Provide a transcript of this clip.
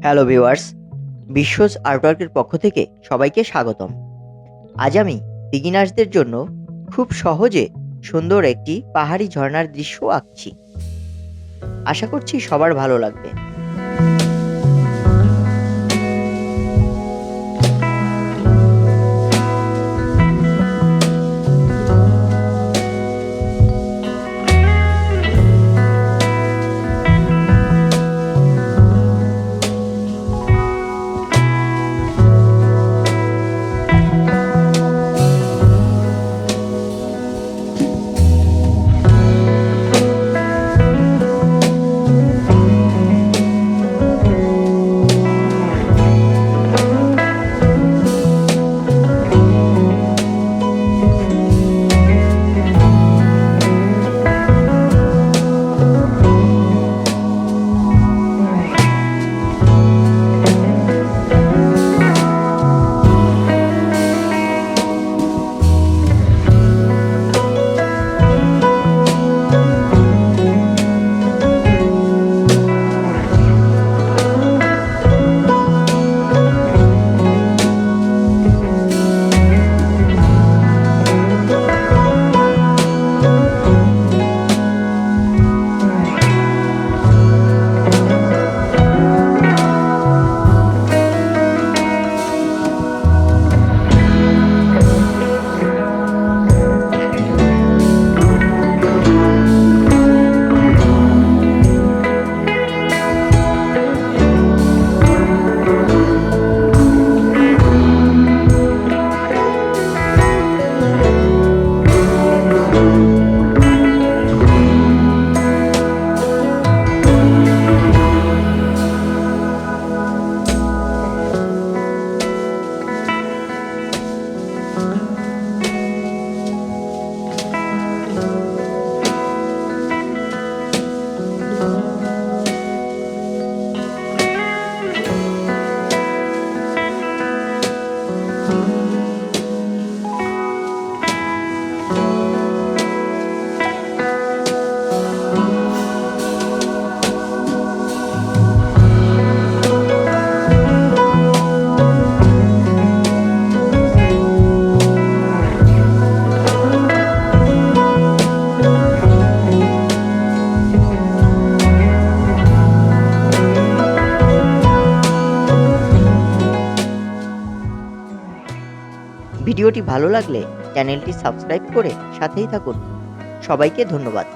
Hello viewers, বিশ্বজ আর্টওয়ার্কের পক্ষ থেকে সবাইকে স্বাগতম। আজ আমি বিগিনার্সদের জন্য খুব সহজে সুন্দর একটি পাহাড়ি ঝর্ণার দৃশ্য আঁকছি। আশা করছি সবার ভালো লাগবে। ভিডিওটি ভালো লাগলে চ্যানেলটি সাবস্ক্রাইব করে সাথেই থাকুন। সবাইকে ধন্যবাদ।